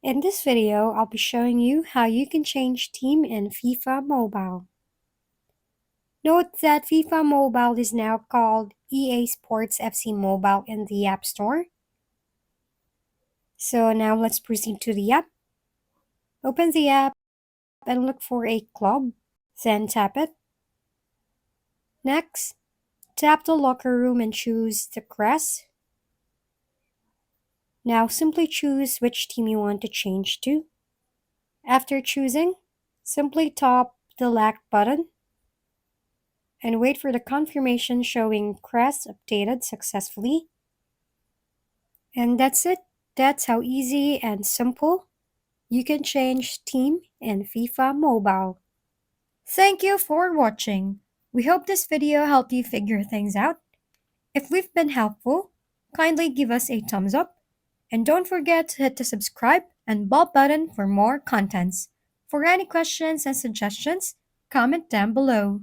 In this video, I'll be showing you how you can change team in FIFA Mobile. Note that FIFA Mobile is now called EA Sports FC Mobile in the App Store. So now let's proceed to the app. Open the app and look for a club, then tap it. Next, tap the locker room and choose the crest. Now simply choose which team you want to change to. After choosing, simply tap the lock button and wait for the confirmation showing crest updated successfully. And that's it. That's how easy and simple you can change team in FIFA Mobile. Thank you for watching. We hope this video helped you figure things out. If we've been helpful, kindly give us a thumbs up. And don't forget to hit the subscribe and bell button for more contents. For any questions and suggestions, comment down below.